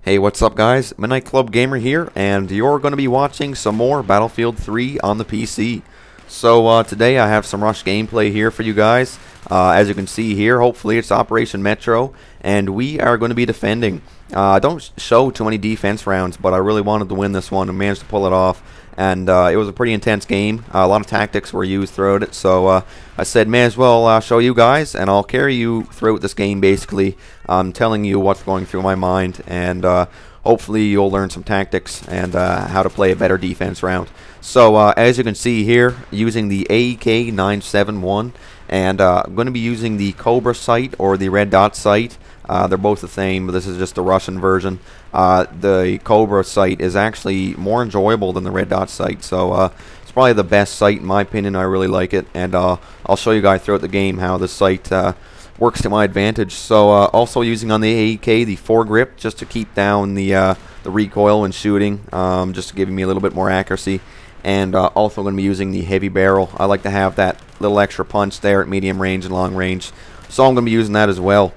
Hey, what's up guys? Midnight Club Gamer here, and you're going to be watching some more Battlefield 3 on the PC. So today I have some Rush gameplay here for you guys. As you can see here, hopefully it's Operation Metro, and we are going to be defending. I don't show too many defense rounds, but I really wanted to win this one and managed to pull it off. And it was a pretty intense game. A lot of tactics were used throughout it, so I said may as well show you guys, and I'll carry you throughout this game basically, telling you what's going through my mind, and hopefully you'll learn some tactics and how to play a better defense round. So as you can see here, using the AEK 971, and I'm going to be using the Cobra sight or the Red Dot sight. They're both the same, but this is just the Russian version. The Cobra sight is actually more enjoyable than the Red Dot sight, so it's probably the best sight in my opinion. I really like it, and I'll show you guys throughout the game how this sight works to my advantage. So also using on the AEK the foregrip, just to keep down the recoil when shooting, just giving me a little bit more accuracy. And also going to be using the heavy barrel. I like to have that little extra punch there at medium range and long range, so I'm going to be using that as well.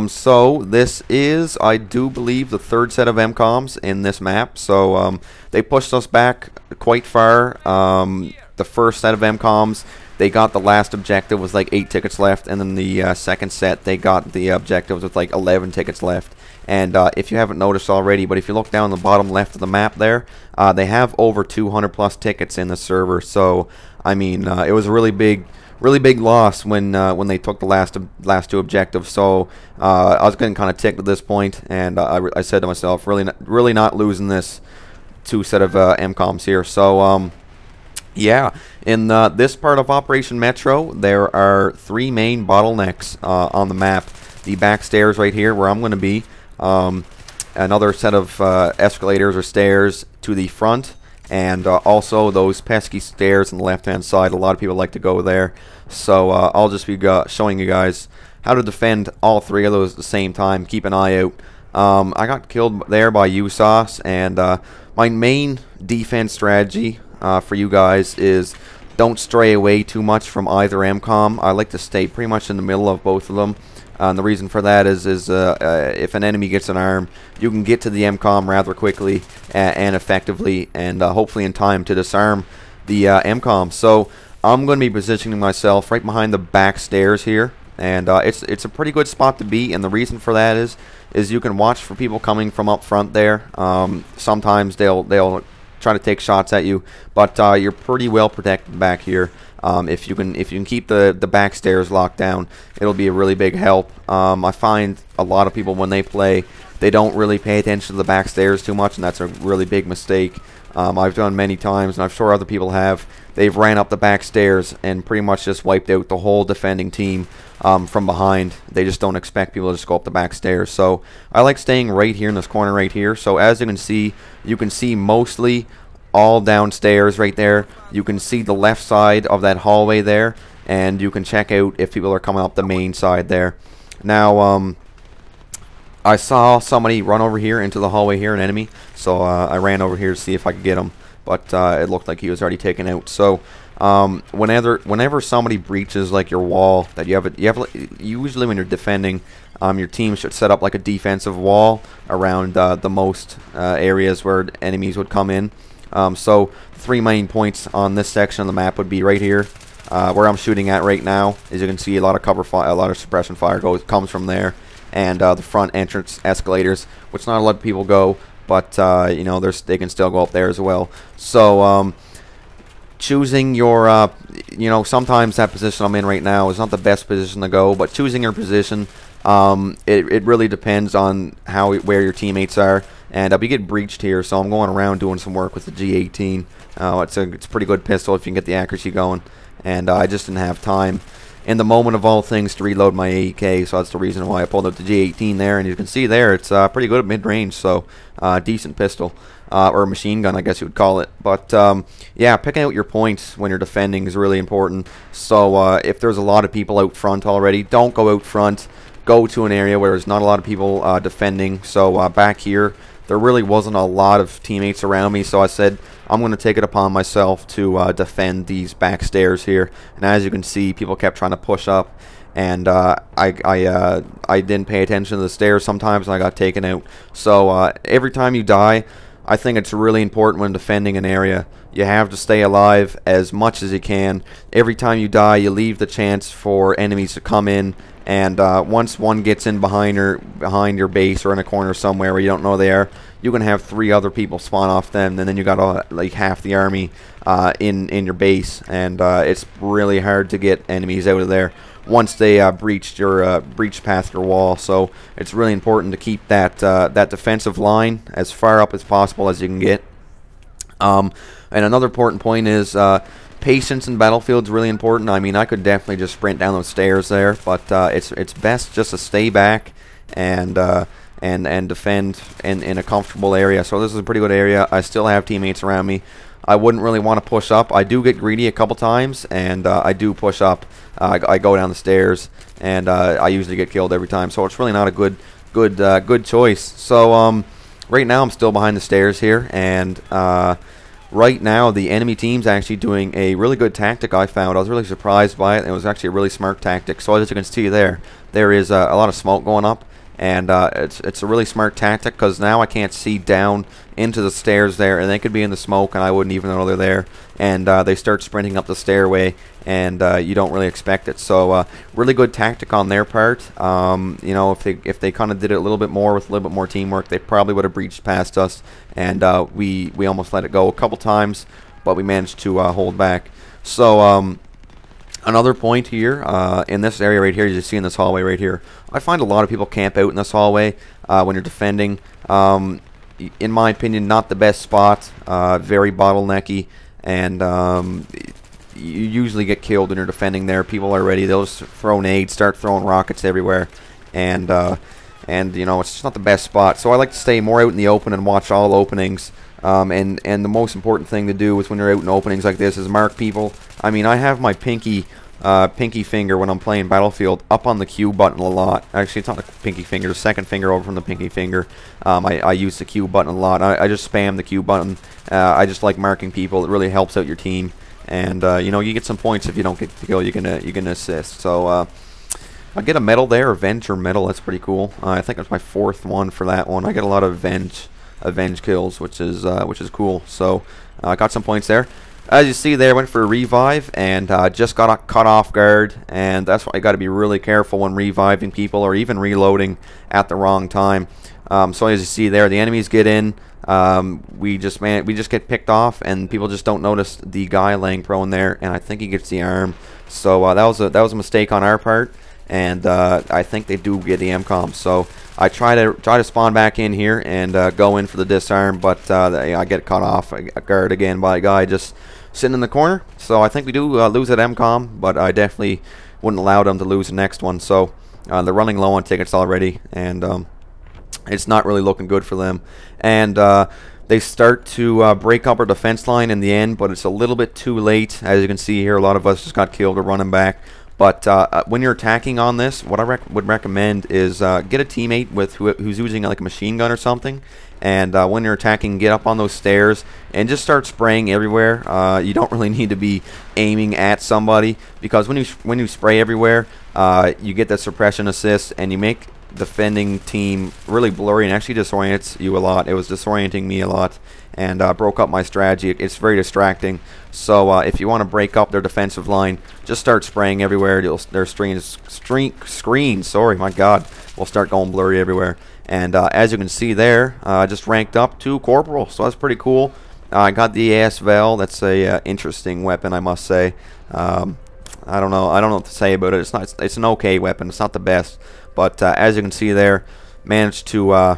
So this is, I do believe, the third set of MCOMs in this map. So they pushed us back quite far. The first set of MCOMs, they got the last objective with like 8 tickets left, and then the second set they got the objectives with like 11 tickets left. And if you haven't noticed already, but if you look down the bottom left of the map there, they have over 200 plus tickets in the server. So I mean, it was a really big loss when they took the last two objectives. So I was getting kind of ticked at this point, and I said to myself, really not losing this two set of MCOMs here. So yeah, in this part of Operation Metro, there are 3 main bottlenecks on the map. The back stairs right here, where I'm going to be. Another set of escalators or stairs to the front, and also those pesky stairs on the left hand side. A lot of people like to go there, so I'll just be showing you guys how to defend all 3 of those at the same time. Keep an eye out. I got killed there by USAS, and my main defense strategy for you guys is don't stray away too much from either MCOM. I like to stay pretty much in the middle of both of them. And the reason for that is if an enemy gets an arm, you can get to the MCOM rather quickly and effectively, and hopefully in time to disarm the MCOM. So I'm going to be positioning myself right behind the back stairs here, and it's a pretty good spot to be. And the reason for that is you can watch for people coming from up front there. Sometimes they'll try to take shots at you, but you're pretty well protected back here. If you can keep the back stairs locked down, it'll be a really big help. I find a lot of people when they play, they don't really pay attention to the back stairs too much, and that's a really big mistake. I've done many times, and I'm sure other people have. They've ran up the back stairs and pretty much just wiped out the whole defending team from behind. They just don't expect people to just go up the back stairs. So I like staying right here in this corner right here. So as you can see mostly all downstairs right there. You can see the left side of that hallway there, and you can check out if people are coming up the main side there. Now I saw somebody run over here into the hallway here, an enemy, so I ran over here to see if I could get him, but it looked like he was already taken out. So whenever somebody breaches like your wall that you have usually when you're defending, your team should set up like a defensive wall around the most areas where enemies would come in. So 3 main points on this section of the map would be right here, where I'm shooting at right now. As you can see, a lot of cover fire, a lot of suppression fire comes from there, and the front entrance escalators, which not a lot of people go, but you know, they can still go up there as well. So choosing your, you know, sometimes that position I'm in right now is not the best position to go, but choosing your position, it really depends on where your teammates are. And we get breached here, so I'm going around doing some work with the G18. It's a pretty good pistol if you can get the accuracy going. And I just didn't have time in the moment of all things to reload my AEK, so that's the reason why I pulled out the G18 there. And you can see there, it's pretty good at mid-range, so decent pistol. Or machine gun, I guess you would call it. But yeah, picking out your points when you're defending is really important. So if there's a lot of people out front already, don't go out front. Go to an area where there's not a lot of people defending. So back here, there really wasn't a lot of teammates around me, so I said I'm going to take it upon myself to defend these back stairs here. And as you can see, people kept trying to push up, and I didn't pay attention to the stairs sometimes, and I got taken out. So every time you die, I think it's really important when defending an area. You have to stay alive as much as you can. Every time you die, you leave the chance for enemies to come in, and once one gets in behind your base or in a corner somewhere where you don't know they are, you can have 3 other people spawn off them, and then you got like half the army in your base, and it's really hard to get enemies out of there once they breached past your wall. So it's really important to keep that defensive line as far up as possible as you can get. And another important point is patience in Battlefield is really important. I mean, I could definitely just sprint down those stairs there, but it's best just to stay back and defend in a comfortable area. So this is a pretty good area. I still have teammates around me. I wouldn't really want to push up. I do get greedy a couple times, and I do push up. I go down the stairs, and I usually get killed every time. So it's really not a good choice. So right now I'm still behind the stairs here, and right now the enemy team's actually doing a really good tactic. I found I was really surprised by it. It was actually a really smart tactic. So as you can see there is a lot of smoke going up. And it's a really smart tactic, because now I can't see down into the stairs there, and they could be in the smoke and I wouldn't even know they're there, and they start sprinting up the stairway, and you don't really expect it. So really good tactic on their part. You know, if they kind of did it a little bit more with a little bit more teamwork, they probably would have breached past us, and we almost let it go a couple times, but we managed to hold back. So another point here, in this area right here, you see in this hallway right here, I find a lot of people camp out in this hallway when you're defending. In my opinion, not the best spot, very bottlenecky, and you usually get killed when you're defending there. People are ready, they'll just throw nades, start throwing rockets everywhere, and you know, it's just not the best spot. So I like to stay more out in the open and watch all openings. And the most important thing to do is when you're out in openings like this is mark people. I mean, I have my pinky finger when I'm playing Battlefield up on the Q button a lot. Actually, it's not the pinky finger, the second finger over from the pinky finger. I use the Q button a lot. I just spam the Q button. I just like marking people. It really helps out your team, and you know, you get some points if you don't get the kill. You can assist. So I get a medal there, Avenger medal. That's pretty cool. I think it's my 4th one for that one. I get a lot of avenge kills, which is cool. So I got some points there. As you see there, went for a revive and just got caught off guard, and that's why you got to be really careful when reviving people or even reloading at the wrong time. So as you see there, the enemies get in. We just get picked off, and people just don't notice the guy laying prone there, and I think he gets the arm. So that was a mistake on our part, and I think they do get the MCOM. So I try to spawn back in here and go in for the disarm, but I get caught off guard again by a guy just sitting in the corner. So I think we do lose at MCOM, but I definitely wouldn't allow them to lose the next one. So they're running low on tickets already, and it's not really looking good for them. And they start to break up our defense line in the end, but it's a little bit too late. As you can see here, a lot of us just got killed or running back. But when you're attacking on this, what I would recommend is get a teammate with who's using like a machine gun or something, and when you're attacking, get up on those stairs and just start spraying everywhere. You don't really need to be aiming at somebody, because when you spray everywhere, you get that suppression assist, and you make defending team really blurry, and actually disorients you a lot. It was disorienting me a lot, and broke up my strategy. It's very distracting. So if you want to break up their defensive line, just start spraying everywhere. Their screens, sorry, my God, will start going blurry everywhere. And as you can see there, I just ranked up to Corporal, so that's pretty cool. I got the AS-Vel. That's a interesting weapon, I must say. I don't know what to say about it. It's an okay weapon. It's not the best, but as you can see there, managed to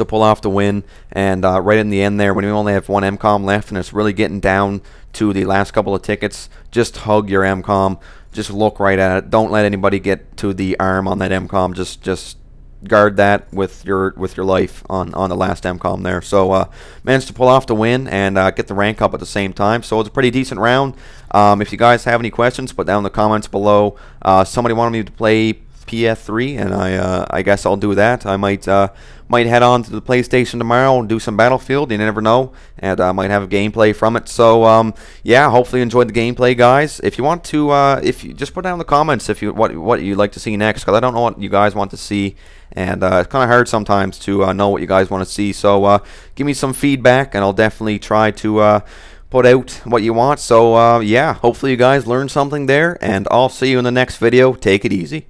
pull off the win. And right in the end there, when we only have one MCOM left and it's really getting down to the last couple of tickets, just hug your MCOM. Just look right at it. Don't let anybody get to the arm on that MCOM. Just guard that with your life on the last MCOM there. So managed to pull off the win and get the rank up at the same time. So it's a pretty decent round. If you guys have any questions, put down in the comments below. Somebody wanted me to play PS3, and I guess I'll do that. I might head on to the PlayStation tomorrow and do some Battlefield. You never know, and I might have a gameplay from it. So yeah, hopefully you enjoyed the gameplay, guys. If you want to, if you just put down in the comments if you what you'd like to see next, because I don't know what you guys want to see, and it's kind of hard sometimes to know what you guys want to see. So give me some feedback, and I'll definitely try to put out what you want. So yeah, hopefully you guys learned something there, and I'll see you in the next video. Take it easy.